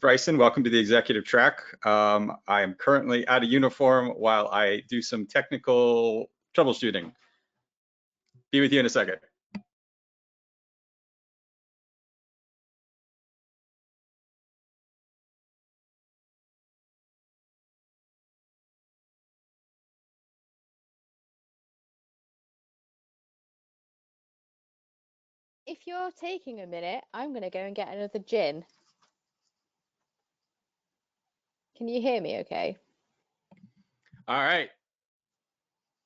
Bryson. Welcome to the executive track. I am currently out of uniform while I do some technical troubleshooting. Be with you in a second. If you're taking a minute, I'm going to go and get another gin. Can you hear me okay? All right.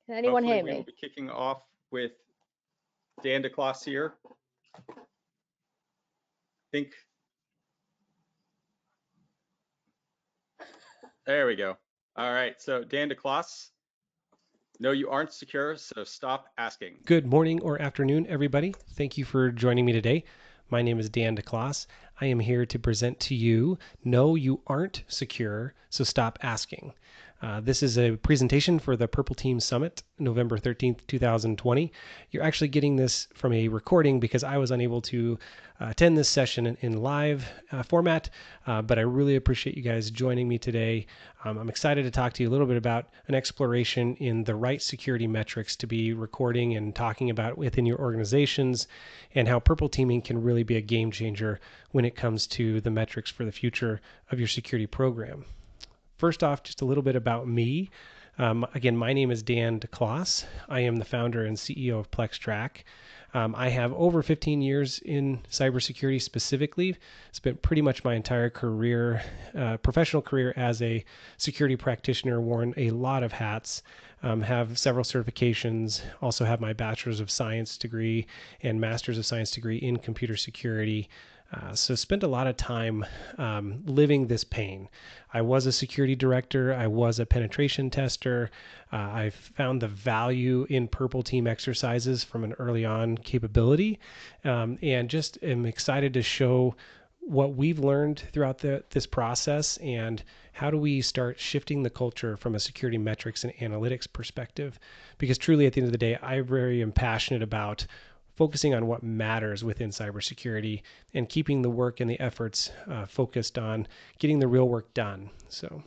Can anyone Hopefully hear we will me? be kicking off with Dan DeCloss here. Think. There we go. All right. So Dan DeCloss, no, you aren't secure, so stop asking. Good morning or afternoon, everybody. Thank you for joining me today. My name is Dan DeCloss. I am here to present to you, No, You Aren't Secure, so Stop Asking. This is a presentation for the Purple Team Summit, November 13th, 2020. You're actually getting this from a recording because I was unable to attend this session in live format, but I really appreciate you guys joining me today. I'm excited to talk to you a little bit about an exploration in the right security metrics to be recording and talking about within your organizations, and how purple teaming can really be a game changer when it comes to the metrics for the future of your security program. First off, just a little bit about me. Again, my name is Dan DeCloss. I am the founder and CEO of PlexTrack. I have over 15 years in cybersecurity specifically. Spent pretty much my entire career, professional career, as a security practitioner, worn a lot of hats, have several certifications, also have my bachelor's of science degree and master's of science degree in computer security. So spent a lot of time living this pain. I was a security director. I was a penetration tester. I found the value in purple team exercises from an early on capability, and just am excited to show what we've learned throughout this process, and how do we start shifting the culture from a security metrics and analytics perspective. Because truly, at the end of the day, I very am passionate about focusing on what matters within cybersecurity and keeping the work and the efforts focused on getting the real work done. So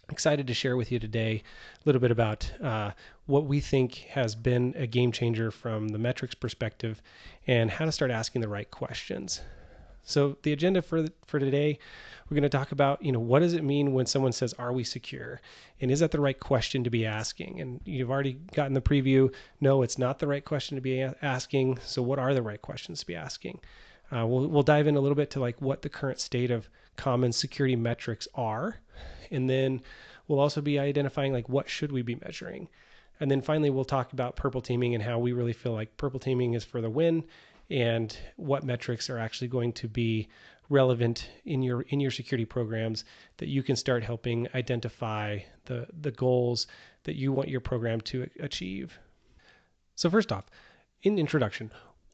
excited to share with you today a little bit about what we think has been a game changer from the metrics perspective, and how to start asking the right questions. So the agenda for today, we're going to talk about, what does it mean when someone says, are we secure? And is that the right question to be asking? And you've already gotten the preview. No, it's not the right question to be asking. So what are the right questions to be asking? We'll dive in a little bit to like what the current state of common security metrics are. And then we'll also be identifying like what should we be measuring. And then finally, we'll talk about purple teaming and how we really feel like purple teaming is for the win, and what metrics are actually going to be relevant in your security programs that you can start helping identify the goals that you want your program to achieve. So first off, in introduction,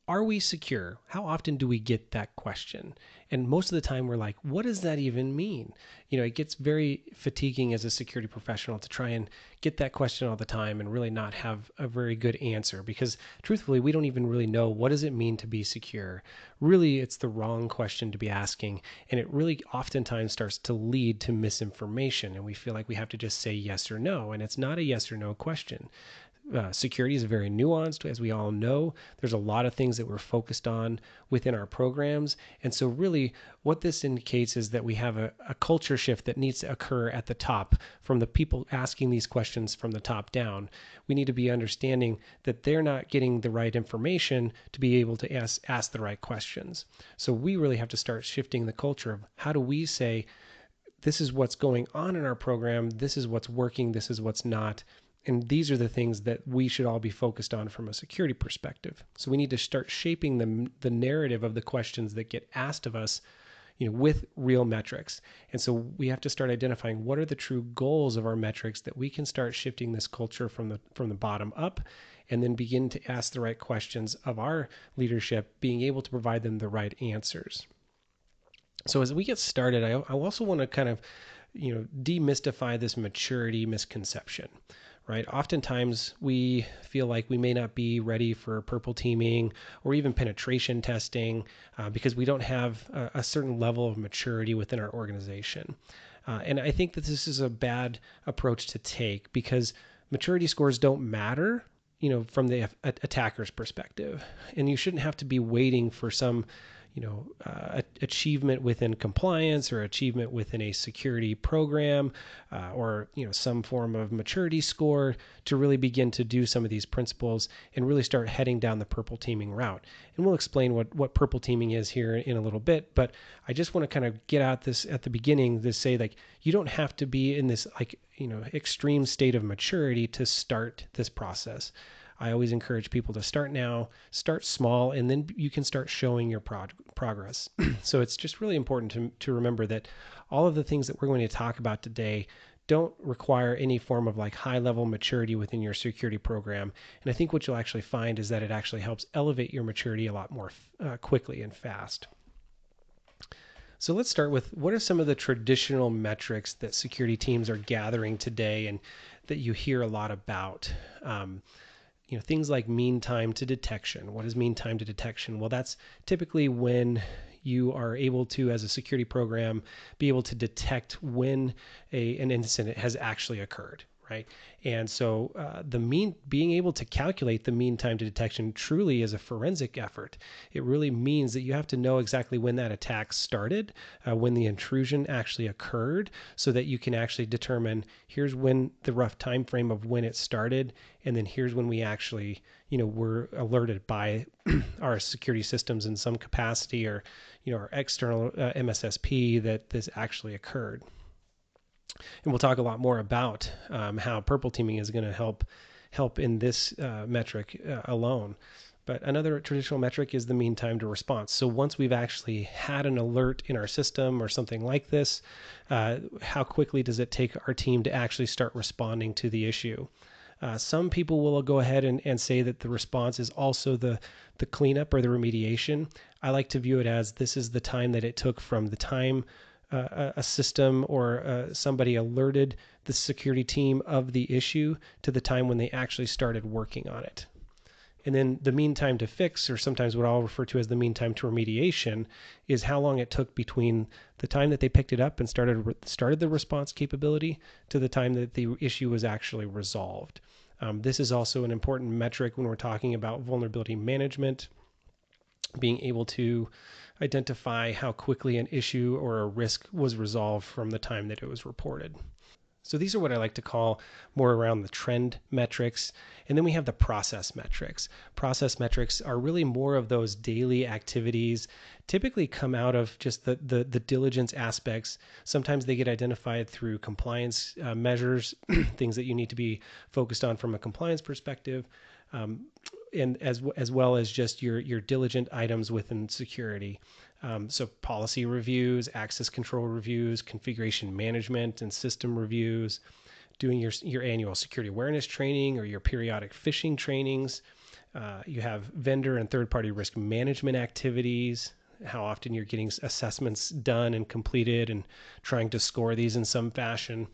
are we secure? How often do we get that question? And most of the time we're like, what does that even mean? It gets very fatiguing as a security professional to try and get that question all the time and really not have a very good answer, because truthfully, we don't even really know what does it mean to be secure. Really, it's the wrong question to be asking, and it really oftentimes starts to lead to misinformation, and we feel like we have to just say yes or no, and it's not a yes or no question. Security is very nuanced, as we all know. There's a lot of things that we're focused on within our programs. And so really what this indicates is that we have a culture shift that needs to occur at the top, from the people asking these questions from the top down. We need to be understanding that they're not getting the right information to be able to ask the right questions. So we really have to start shifting the culture of how do we say, this is what's going on in our program, this is what's working, this is what's not. And these are the things that we should all be focused on from a security perspective. So we need to start shaping the narrative of the questions that get asked of us, with real metrics. And so we have to start identifying what are the true goals of our metrics, that we can start shifting this culture from the bottom up, and then begin to ask the right questions of our leadership, being able to provide them the right answers. So as we get started, I also want to kind of demystify this maturity misconception. right? Oftentimes we feel like we may not be ready for purple teaming or even penetration testing because we don't have a certain level of maturity within our organization. And I think that this is a bad approach to take because maturity scores don't matter, from the attacker's perspective. And you shouldn't have to be waiting for some achievement within compliance or achievement within a security program or some form of maturity score to really begin to do some of these principles and really start heading down the purple teaming route. And we'll explain what purple teaming is here in a little bit, but I just want to kind of get at this at the beginning to say, like, you don't have to be in this extreme state of maturity to start this process. I always encourage people to start now, start small, and then you can start showing your progress. So it's just really important to remember that all of the things that we're going to talk about today don't require any form of high level maturity within your security program. And I think what you'll actually find is that it actually helps elevate your maturity a lot more quickly and fast. So let's start with, what are some of the traditional metrics that security teams are gathering today and that you hear a lot about? Things like mean time to detection. What is mean time to detection? Well, that's typically when you are able to, as a security program, be able to detect when an incident has actually occurred, right? And so being able to calculate the mean time to detection truly is a forensic effort. It really means that you have to know exactly when that attack started, when the intrusion actually occurred, so that you can actually determine, here's when the rough time frame of when it started, and then here's when we actually were alerted by our security systems in some capacity, or our external MSSP, that this actually occurred. And we'll talk a lot more about how purple teaming is going to help in this metric alone. But another traditional metric is the mean time to response. So once we've actually had an alert in our system or something like this, how quickly does it take our team to actually start responding to the issue? Some people will go ahead and say that the response is also the cleanup or the remediation. I like to view it as, this is the time that it took from the time a system or somebody alerted the security team of the issue to the time when they actually started working on it. And then the mean time to fix, or sometimes what I'll refer to as the mean time to remediation, is how long it took between the time that they picked it up and started the response capability to the time that the issue was actually resolved. This is also an important metric when we're talking about vulnerability management, being able to identify how quickly an issue or a risk was resolved from the time that it was reported. So these are what I like to call more around the trend metrics. And then we have the process metrics. Process metrics are really more of those daily activities, typically come out of just the diligence aspects. Sometimes they get identified through compliance measures, things that you need to be focused on from a compliance perspective, and as well as just your diligent items within security. So policy reviews, access control reviews, configuration management and system reviews, doing your annual security awareness training or your periodic phishing trainings. You have vendor and third-party risk management activities, how often you're getting assessments done and completed and trying to score these in some fashion.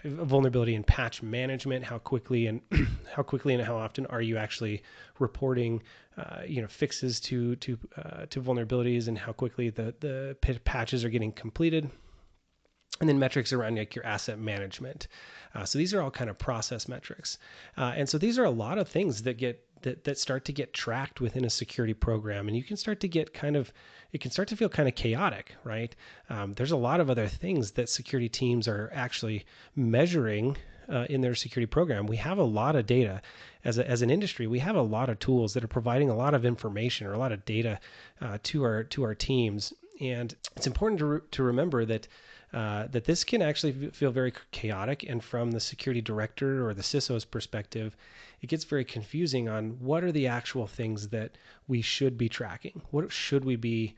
Vulnerability and patch management, how quickly and how often are you actually reporting fixes to vulnerabilities, and how quickly the patches are getting completed. And then metrics around your asset management. So these are all kind of process metrics. And so these are a lot of things that start to get tracked within a security program, and you can start to get it can start to feel kind of chaotic, right? There's a lot of other things that security teams are actually measuring in their security program. We have a lot of data as an industry. We have a lot of tools that are providing a lot of information or a lot of data to our teams, and it's important to remember that this can actually feel very chaotic. And from the security director or the CISO's perspective, it gets very confusing on what are the actual things that we should be tracking. What should we be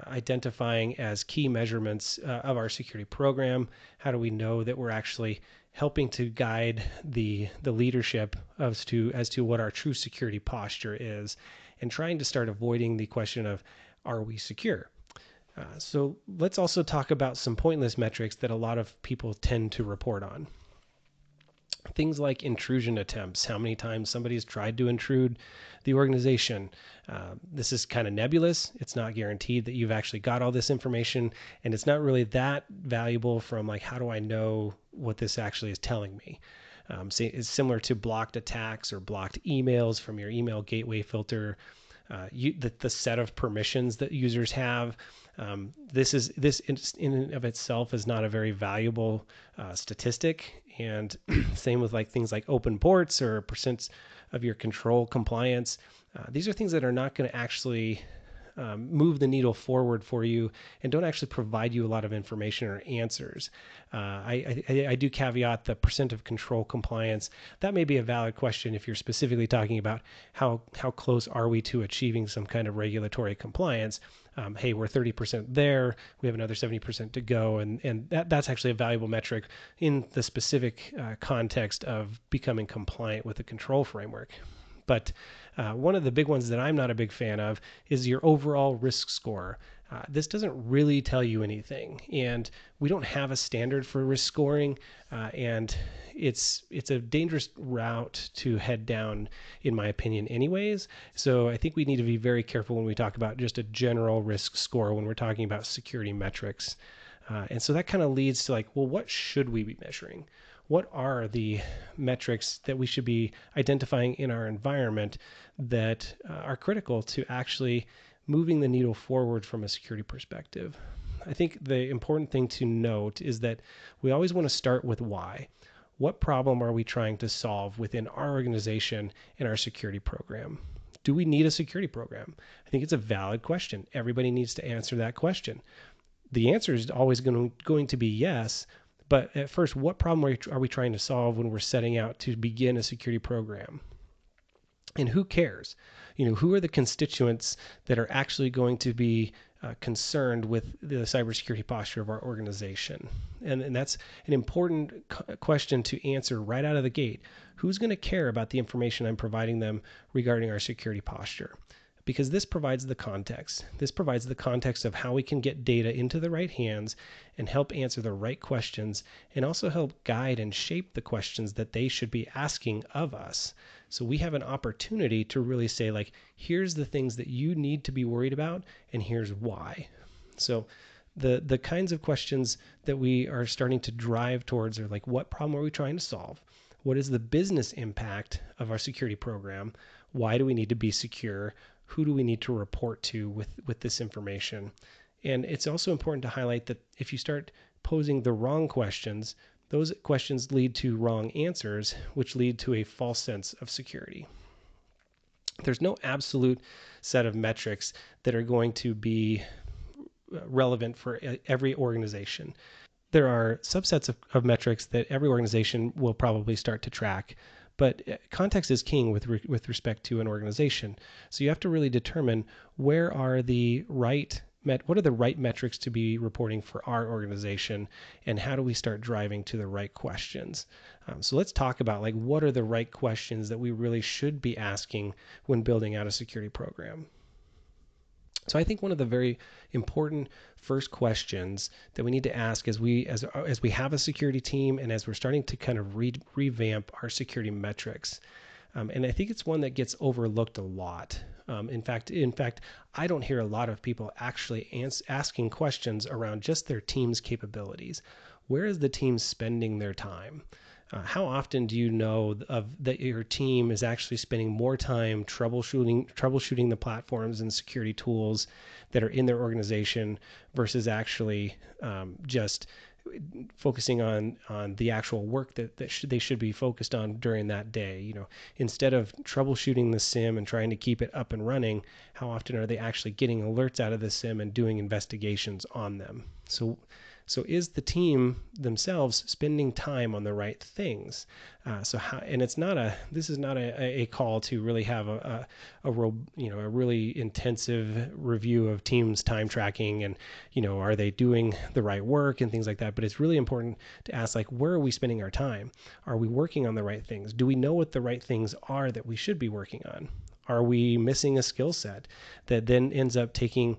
identifying as key measurements of our security program? How do we know that we're actually helping to guide the leadership as to what our true security posture is, and trying to start avoiding the question of, are we secure? So let's also talk about some pointless metrics that a lot of people tend to report on. Things like intrusion attempts, how many times somebody's tried to intrude the organization. This is kind of nebulous. It's not guaranteed that you've actually got all this information, and it's not really that valuable from like, how do I know what this actually is telling me? It's similar to blocked attacks or blocked emails from your email gateway filter. The set of permissions that users have. This in and of itself is not a very valuable statistic, and same with like things like open ports or percents of your control compliance. These are things that are not going to actually move the needle forward for you and don't actually provide you a lot of information or answers. I do caveat the percent of control compliance. That may be a valid question if you're specifically talking about how close are we to achieving some kind of regulatory compliance. Hey, we're 30% there. We have another 70% to go, and that's actually a valuable metric in the specific context of becoming compliant with the control framework. But one of the big ones that I'm not a big fan of is your overall risk score. This doesn't really tell you anything, and we don't have a standard for risk scoring, and it's a dangerous route to head down, in my opinion, anyways. So I think we need to be very careful when we talk about just a general risk score when we're talking about security metrics. And so that kind of leads to like, well, what should we be measuring? What are the metrics that we should be identifying in our environment that are critical to actually moving the needle forward from a security perspective? I think the important thing to note is that we always want to start with why. What problem are we trying to solve within our organization and our security program? Do we need a security program? I think it's a valid question. Everybody needs to answer that question. The answer is always going to be yes. But at first, what problem are we trying to solve when we're setting out to begin a security program? And who cares? Who are the constituents that are actually going to be concerned with the cybersecurity posture of our organization? And that's an important question to answer right out of the gate. Who's going to care about the information I'm providing them regarding our security posture? Because this provides the context. This provides the context of how we can get data into the right hands and help answer the right questions, and also help guide and shape the questions that they should be asking of us. So we have an opportunity to really say, like, here's the things that you need to be worried about, and here's why. So the kinds of questions that we are starting to drive towards are like, what problem are we trying to solve? What is the business impact of our security program? Why do we need to be secure? Who do we need to report to with this information? And it's also important to highlight that if you start posing the wrong questions, those questions lead to wrong answers, which lead to a false sense of security. There's no absolute set of metrics that are going to be relevant for every organization. There are subsets of metrics that every organization will probably start to track, but context is king with respect to an organization. So you have to really determine what are the right metrics to be reporting for our organization, and how do we start driving to the right questions. So let's talk about like, what are the right questions that we really should be asking when building out a security program. So I think one of the very important first questions that we need to ask as we have a security team, and as we're starting to kind of revamp our security metrics, and I think it's one that gets overlooked a lot. In fact, I don't hear a lot of people actually asking questions around just their team's capabilities. Where is the team spending their time? How often do you know that your team is actually spending more time troubleshooting the platforms and security tools that are in their organization versus actually just focusing on the actual work that they should be focused on during that day? Instead of troubleshooting the SIEM and trying to keep it up and running, how often are they actually getting alerts out of the SIEM and doing investigations on them? So is the team themselves spending time on the right things? This is not a call to really have a really intensive review of teams' time tracking and, are they doing the right work and things like that. But it's really important to ask, like, where are we spending our time? Are we working on the right things? Do we know what the right things are that we should be working on? Are we missing a skill set that then ends up taking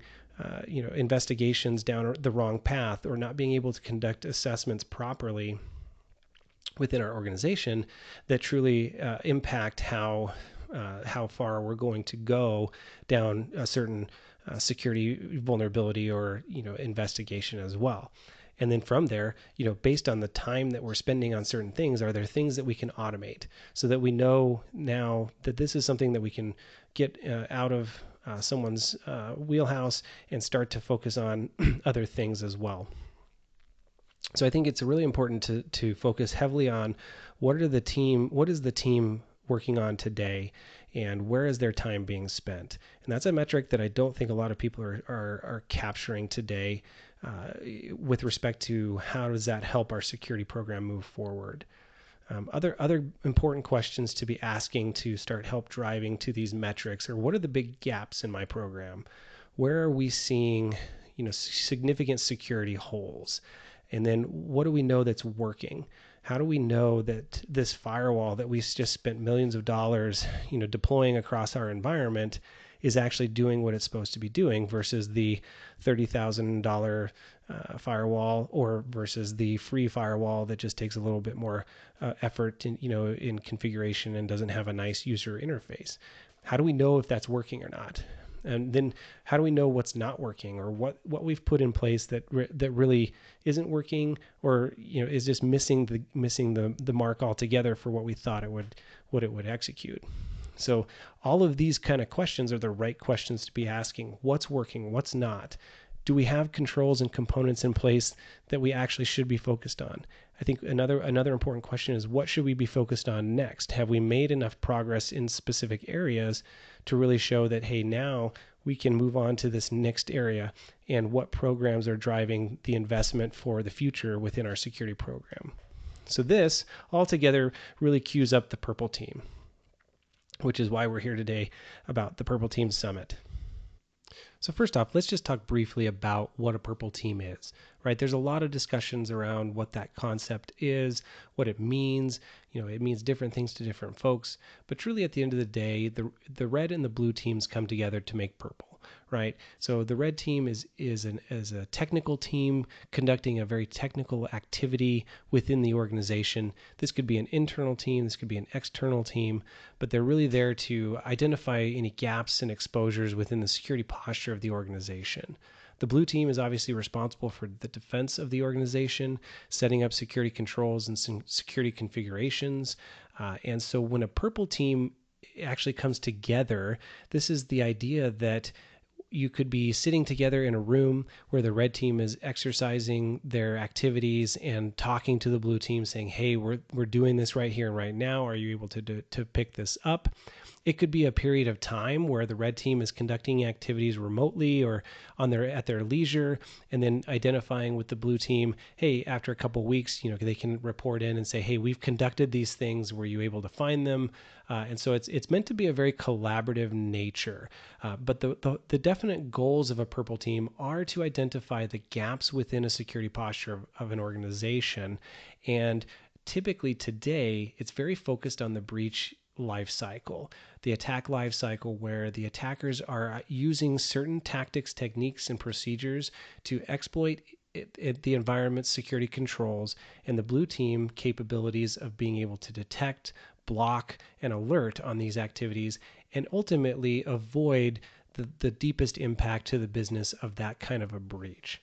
investigations down the wrong path, or not being able to conduct assessments properly within our organization that truly impact how far we're going to go down a certain security vulnerability or investigation as well. And then from there, based on the time that we're spending on certain things, are there things that we can automate so that we know now that this is something that we can get out of someone's wheelhouse and start to focus on other things as well. So I think it's really important to focus heavily on what is the team working on today, and where is their time being spent. And that's a metric that I don't think a lot of people are capturing today with respect to how does that help our security program move forward. Other important questions to be asking to start help driving to these metrics are, what are the big gaps in my program? Where are we seeing significant security holes? And then what do we know that's working? How do we know that this firewall that we just spent millions of dollars deploying across our environment is actually doing what it's supposed to be doing versus the $30,000 firewall, or versus the free firewall that just takes a little bit more effort in configuration and doesn't have a nice user interface? How do we know if that's working or not? And then how do we know what's not working, or what we've put in place that really isn't working, or is just missing the mark altogether for what we thought it would execute? So all of these kind of questions are the right questions to be asking. What's working? What's not? Do we have controls and components in place that we actually should be focused on? I think another important question is, what should we be focused on next? Have we made enough progress in specific areas to really show that, hey, now we can move on to this next area, and what programs are driving the investment for the future within our security program? So this altogether really cues up the Purple Team, which is why we're here today about the Purple Team Summit. So first off, let's just talk briefly about what a Purple Team is, right? There's a lot of discussions around what that concept is, what it means. It means different things to different folks, but truly at the end of the day, the red and the blue teams come together to make purple, right? So the red team is a technical team conducting a very technical activity within the organization. This could be an internal team, this could be an external team, but they're really there to identify any gaps and exposures within the security posture of the organization. The blue team is obviously responsible for the defense of the organization, setting up security controls and some security configurations. And so when a purple team actually comes together, this is the idea that you could be sitting together in a room where the red team is exercising their activities and talking to the blue team saying, hey, we're doing this right here and right now. Are you able to pick this up? It could be a period of time where the red team is conducting activities remotely or at their leisure, and then identifying with the blue team, hey, after a couple of weeks, they can report in and say, hey, we've conducted these things. Were you able to find them? And so it's meant to be a very collaborative nature. But the definite goals of a purple team are to identify the gaps within a security posture of an organization. And typically today, it's very focused on the breach life cycle, the attack life cycle, where the attackers are using certain tactics, techniques, and procedures to exploit the environment's security controls, and the blue team capabilities of being able to detect, block, and alert on these activities, and ultimately avoid the deepest impact to the business of that kind of a breach.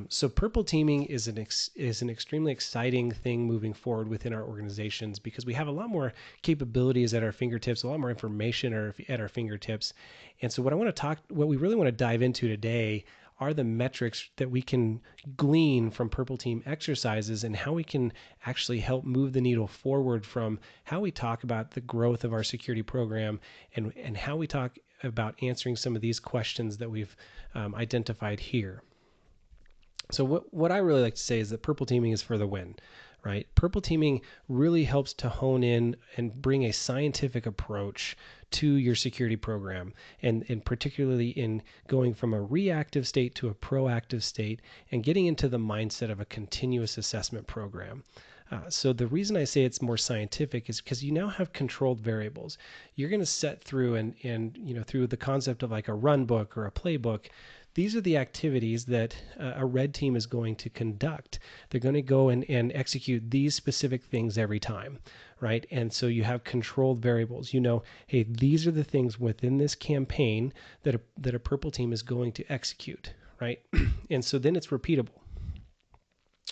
So purple teaming is an extremely exciting thing moving forward within our organizations, because we have a lot more capabilities at our fingertips, a lot more information at our fingertips. And so what we really want to dive into today are the metrics that we can glean from purple team exercises, and how we can actually help move the needle forward from how we talk about the growth of our security program, and how we talk about answering some of these questions that we've identified here. So what I really like to say is that purple teaming is for the win, right? Purple teaming really helps to hone in and bring a scientific approach to your security program, and particularly in going from a reactive state to a proactive state, and getting into the mindset of a continuous assessment program. So the reason I say it's more scientific is because you now have controlled variables. You're going to set through and through the concept of like a run book or a playbook, these are the activities that a red team is going to conduct. They're going to go and execute these specific things every time, right? And so you have controlled variables. You know, hey, these are the things within this campaign that a purple team is going to execute, right? And so then it's repeatable.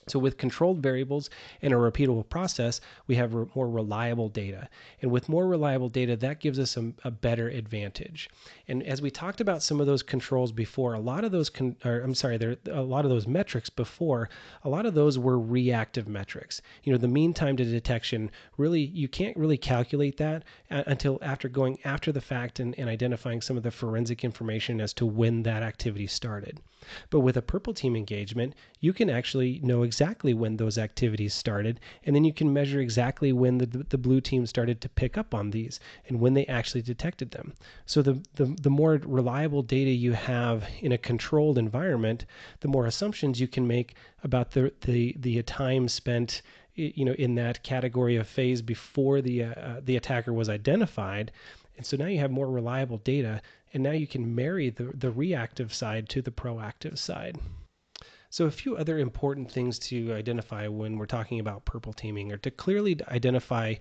So with controlled variables and a repeatable process, we have more reliable data. And with more reliable data, that gives us a better advantage. And as we talked about some of those controls before, a lot of those, there a lot of those metrics before, a lot of those were reactive metrics. You know, the mean time to detection, really, you can't really calculate that until after going after the fact and identifying some of the forensic information as to when that activity started. But with a purple team engagement, you can actually know exactly when those activities started, and then you can measure exactly when the blue team started to pick up on these and when they actually detected them. So the more reliable data you have in a controlled environment, the more assumptions you can make about the time spent, you know, in that category of phase before the attacker was identified. And so now you have more reliable data, and now you can marry the reactive side to the proactive side. So a few other important things to identify when we're talking about purple teaming are to clearly identify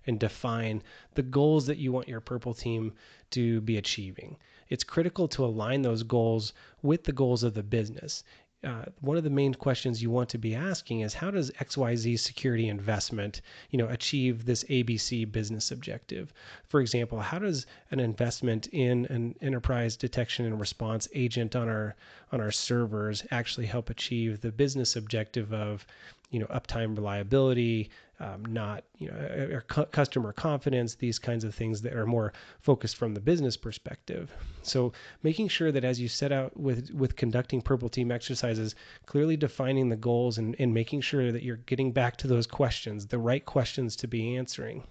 and define the goals that you want your purple team to be achieving. It's critical to align those goals with the goals of the business. One of the main questions you want to be asking is, how does XYZ security investment, you know, achieve this ABC business objective? For example, how does an investment in an enterprise detection and response agent on our servers actually help achieve the business objective of, you know, uptime reliability, not, you know, customer confidence, these kinds of things that are more focused from the business perspective. So making sure that as you set out with conducting purple team exercises, clearly defining the goals and making sure that you're getting back to those questions, the right questions to be answering.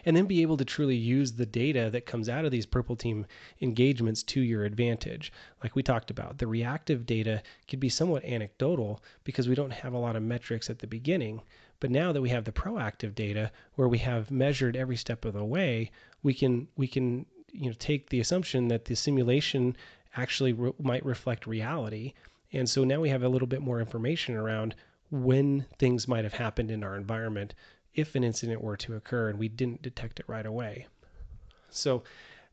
And then be able to truly use the data that comes out of these purple team engagements to your advantage. Like we talked about, the reactive data could be somewhat anecdotal because we don't have a lot of metrics at the beginning. But now that we have the proactive data where we have measured every step of the way, we can you know, take the assumption that the simulation actually might reflect reality. And so now we have a little bit more information around when things might have happened in our environment if an incident were to occur and we didn't detect it right away. So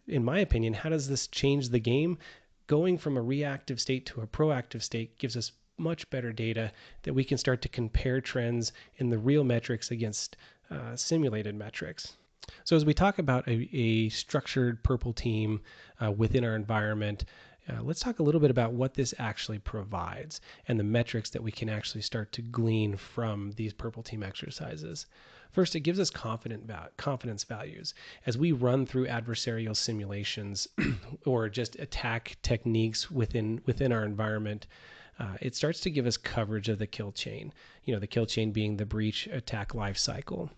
in my opinion, how does this change the game? Going from a reactive state to a proactive state gives us much better data that we can start to compare trends in the real metrics against simulated metrics. So as we talk about a structured purple team within our environment, let's talk a little bit about what this actually provides and the metrics that we can actually start to glean from these purple team exercises. First, it gives us confidence values. As we run through adversarial simulations or just attack techniques within our environment, it starts to give us coverage of the kill chain. You know, the kill chain being the breach attack life cycle.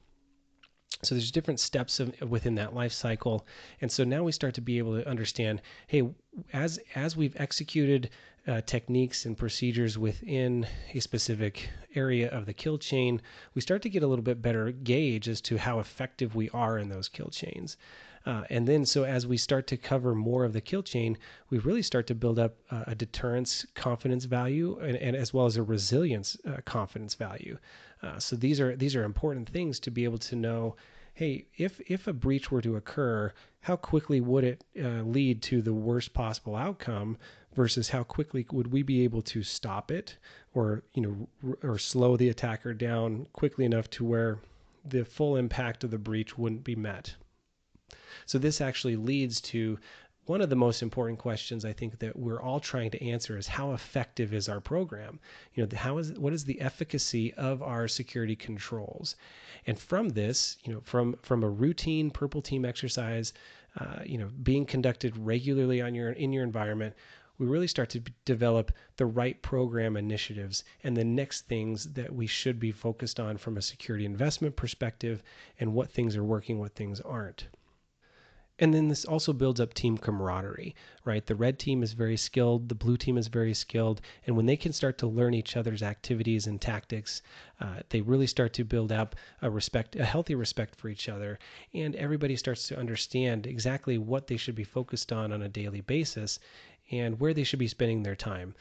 So there's different steps within that life cycle. And so now we start to be able to understand, hey, as we've executed techniques and procedures within a specific area of the kill chain, we start to get a little bit better gauge as to how effective we are in those kill chains. And then so as we start to cover more of the kill chain, we really start to build up a deterrence confidence value and as well as a resilience confidence value. So these are important things to be able to know, hey, if a breach were to occur, how quickly would it lead to the worst possible outcome versus how quickly would we be able to stop it or, you know, or slow the attacker down quickly enough to where the full impact of the breach wouldn't be met. So this actually leads to one of the most important questions I think that we're all trying to answer is, how effective is our program? You know, what is the efficacy of our security controls? And from this, you know, from a routine purple team exercise, you know, being conducted regularly in your environment, we really start to develop the right program initiatives and the next things that we should be focused on from a security investment perspective, and what things are working, what things aren't. And then this also builds up team camaraderie, right? The red team is very skilled, the blue team is very skilled, and when they can start to learn each other's activities and tactics, they really start to build up a healthy respect for each other, and everybody starts to understand exactly what they should be focused on a daily basis. and where they should be spending their time.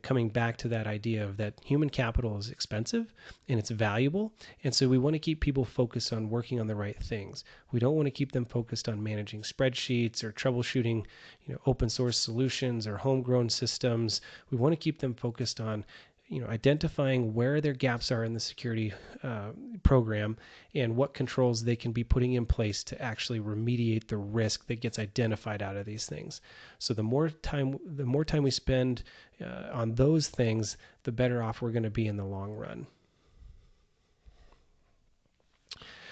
Coming back to that idea of that human capital is expensive and it's valuable, and so we want to keep people focused on working on the right things. We don't want to keep them focused on managing spreadsheets or troubleshooting, open source solutions or homegrown systems. We want to keep them focused on identifying where their gaps are in the security program and what controls they can be putting in place to actually remediate the risk that gets identified out of these things. So the more time we spend on those things, the better off we're going to be in the long run.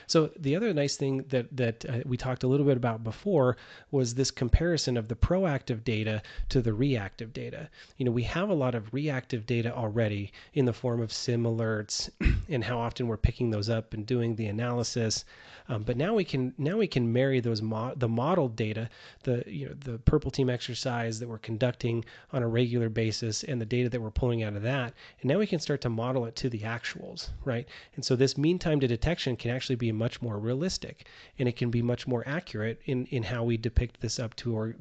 So the other nice thing that we talked a little bit about before was this comparison of the proactive data to the reactive data. We have a lot of reactive data already in the form of SIM alerts and how often we're picking those up and doing the analysis. But now we can marry those the modeled data, the purple team exercise that we're conducting on a regular basis, and the data that we're pulling out of that, and now we can start to model it to the actuals, right? And so this mean time to detection can actually be much more realistic, and it can be much more accurate in how we depict this up to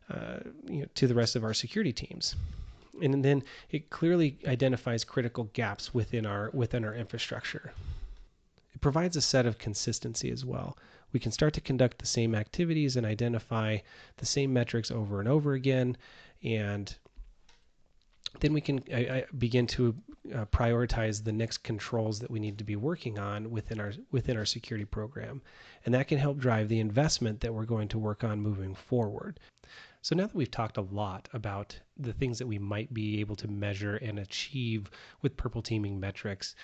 the rest of our security teams. And then it clearly identifies critical gaps within our infrastructure. It provides a set of consistency as well. We can start to conduct the same activities and identify the same metrics over and over again, and then we can begin to prioritize the next controls that we need to be working on within our security program, and that can help drive the investment that we're going to work on moving forward. So now that we've talked a lot about the things that we might be able to measure and achieve with purple teaming metrics,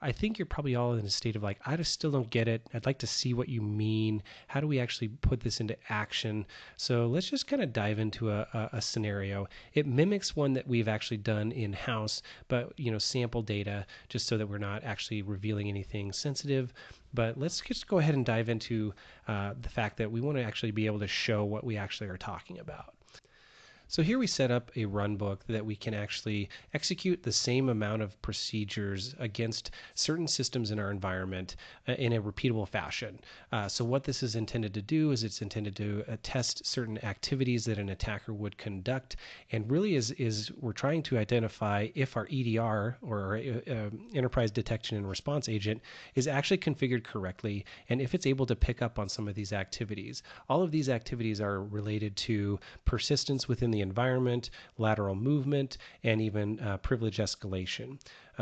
I think you're probably all in a state of like, I just still don't get it. I'd like to see what you mean. How do we actually put this into action? So let's just kind of dive into a scenario. It mimics one that we've actually done in-house, but sample data, just so that we're not actually revealing anything sensitive. But let's just go ahead and dive into the fact that we want to actually be able to show what we actually are talking about. So here we set up a runbook that we can actually execute the same amount of procedures against certain systems in our environment in a repeatable fashion. So what this is intended to do is it's intended to test certain activities that an attacker would conduct, and really is we're trying to identify if our EDR or our enterprise detection and response agent is actually configured correctly, and if it's able to pick up on some of these activities. All of these activities are related to persistence within the environment, lateral movement, and even privilege escalation.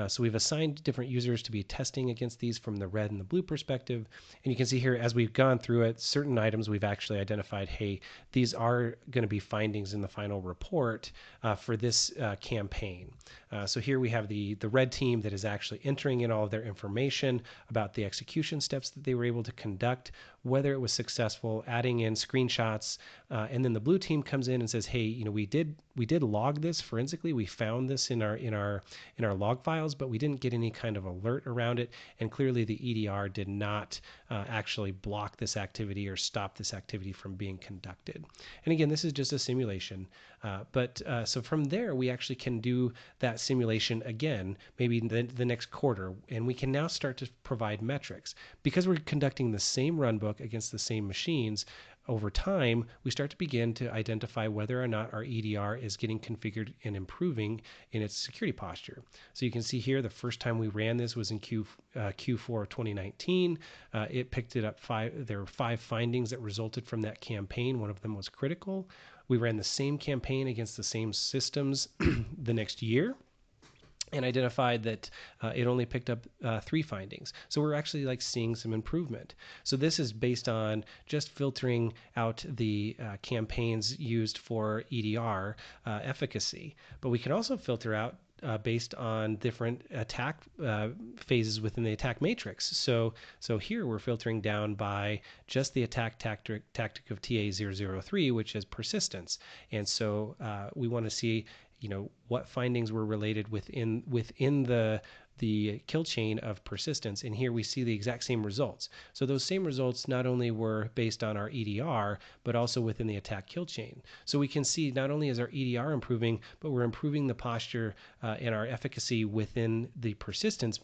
So we've assigned different users to be testing against these from the red and the blue perspective. And you can see here, as we've gone through it, certain items we've actually identified, hey, these are going to be findings in the final report for this campaign. So here we have the red team that is actually entering in all of their information about the execution steps that they were able to conduct, whether it was successful, adding in screenshots, and then the blue team comes in and says, hey, we did log this forensically. We found this in our log files, but we didn't get any kind of alert around it, and clearly the EDR did not actually block this activity or stop this activity from being conducted. And again, this is just a simulation, but so from there we actually can do that simulation again, maybe the next quarter, and we can now start to provide metrics. Because we're conducting the same runbook against the same machines, over time, we start to begin to identify whether or not our EDR is getting configured and improving in its security posture. So you can see here, the first time we ran this was in Q4 of 2019. It picked it up there were 5 findings that resulted from that campaign. One of them was critical. We ran the same campaign against the same systems the next year, and identified that it only picked up 3 findings. So we're actually seeing some improvement. So this is based on just filtering out the campaigns used for EDR efficacy. But we can also filter out based on different attack phases within the attack matrix. So here we're filtering down by just the attack tactic of TA003, which is persistence. And so we want to see what findings were related within the kill chain of persistence, and here we see the exact same results. So those same results not only were based on our EDR, but also within the attack kill chain. So we can see not only is our EDR improving, but we're improving the posture and our efficacy within the persistence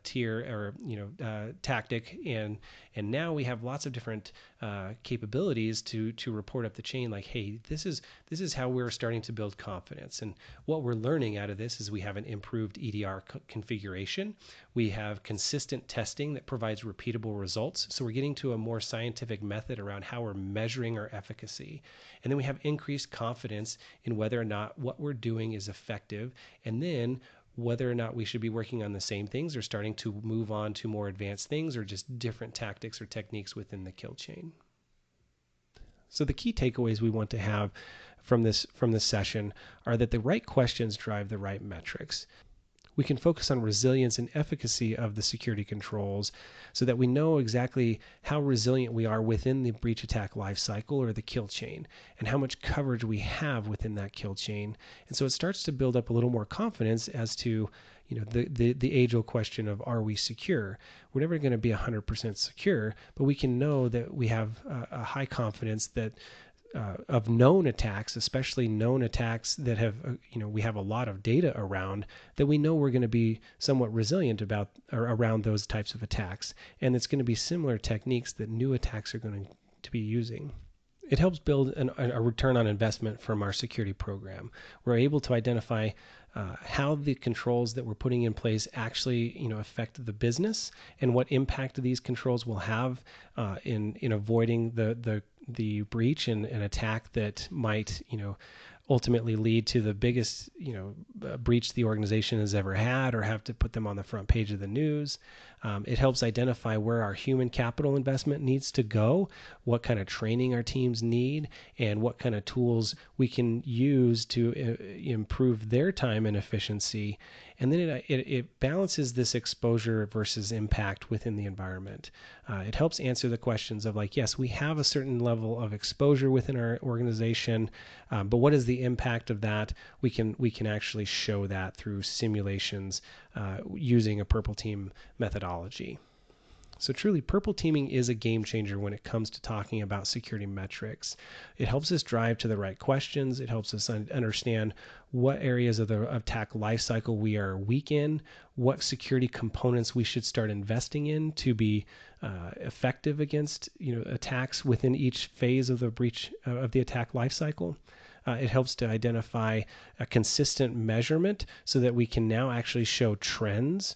tier or tactic, and And now we have lots of different capabilities to report up the chain, like, hey, this is how we're starting to build confidence. And what we're learning out of this is we have an improved EDR configuration. We have consistent testing that provides repeatable results. So we're getting to a more scientific method around how we're measuring our efficacy. And then we have increased confidence in whether or not what we're doing is effective. And then whether or not we should be working on the same things or starting to move on to more advanced things or just different tactics or techniques within the kill chain. So the key takeaways we want to have from this session are that the right questions drive the right metrics. We can focus on resilience and efficacy of the security controls so that we know exactly how resilient we are within the breach attack lifecycle or the kill chain and how much coverage we have within that kill chain. And so it starts to build up a little more confidence as to, the age-old question of, are we secure? We're never going to be 100% secure, but we can know that we have a high confidence that of known attacks, especially known attacks that have, we have a lot of data around, that we know we're going to be somewhat resilient about or around those types of attacks. And it's going to be similar techniques that new attacks are going to be using. It helps build a return on investment from our security program. We're able to identify how the controls that we're putting in place actually, affect the business and what impact these controls will have in avoiding the breach and an attack that might, ultimately lead to the biggest, breach the organization has ever had or have to put them on the front page of the news. It helps identify where our human capital investment needs to go, what kind of training our teams need, and what kind of tools we can use to improve their time and efficiency. And then it balances this exposure versus impact within the environment. It helps answer the questions of, like, yes, we have a certain level of exposure within our organization, but what is the impact of that? We can actually show that through simulations using a purple team methodology. So truly, purple teaming is a game changer when it comes to talking about security metrics. It helps us drive to the right questions. It helps us understand what areas of the attack lifecycle we are weak in, what security components we should start investing in to be effective against attacks within each phase of the breach of the attack lifecycle. It helps to identify a consistent measurement so that we can now actually show trends.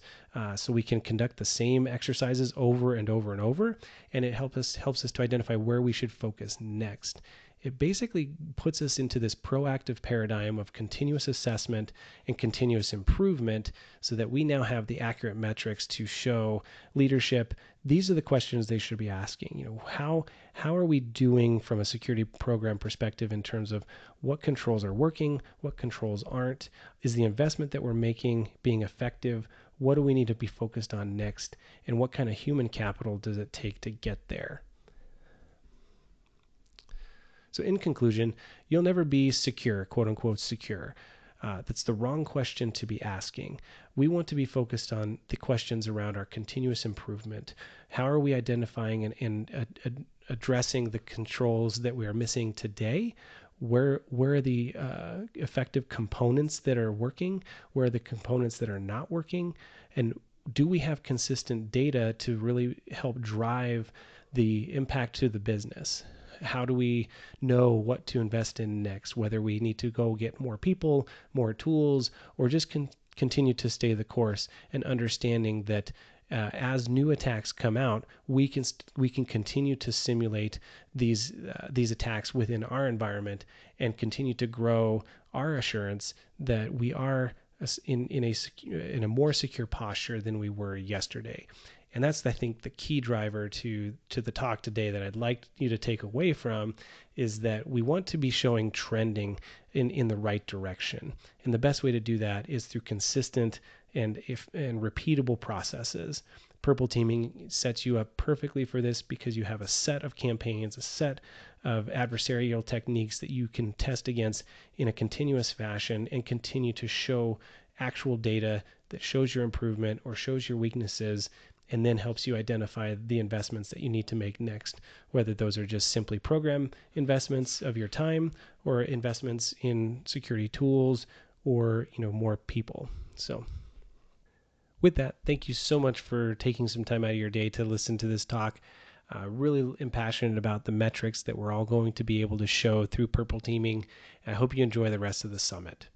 So we can conduct the same exercises over and over and over, and it helps us to identify where we should focus next. It basically puts us into this proactive paradigm of continuous assessment and continuous improvement so that we now have the accurate metrics to show leadership. These are the questions they should be asking. How are we doing from a security program perspective in terms of what controls are working, what controls aren't? Is the investment that we're making being effective? What do we need to be focused on next? And what kind of human capital does it take to get there? So in conclusion, you'll never be secure, quote unquote secure. That's the wrong question to be asking. We want to be focused on the questions around our continuous improvement. How are we identifying and addressing the controls that we are missing today? Where are the effective components that are working? Where are the components that are not working? And do we have consistent data to really help drive the impact to the business? How do we know what to invest in next, whether we need to go get more people, more tools, or just continue to stay the course, and understanding that as new attacks come out, we can continue to simulate these attacks within our environment and continue to grow our assurance that we are in a more secure posture than we were yesterday. And that's, I think, the key driver to the talk today that I'd like you to take away from is that we want to be showing trending in the right direction. And the best way to do that is through consistent and repeatable processes. Purple teaming sets you up perfectly for this because you have a set of campaigns, a set of adversarial techniques that you can test against in a continuous fashion and continue to show actual data that shows your improvement or shows your weaknesses, and then helps you identify the investments that you need to make next, whether those are just simply program investments of your time or investments in security tools or more people. So with that, thank you so much for taking some time out of your day to listen to this talk. Really am passionate about the metrics that we're all going to be able to show through purple teaming. I hope you enjoy the rest of the summit.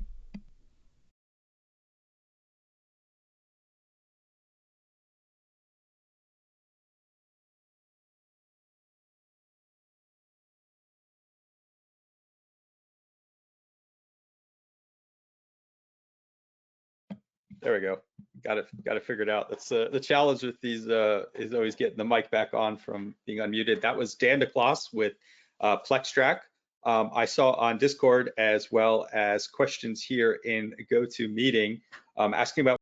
There we go. Got it figured out. That's the challenge with these is always getting the mic back on from being unmuted. That was Dan DeCloss with PlexTrack. I saw on Discord as well as questions here in GoToMeeting asking about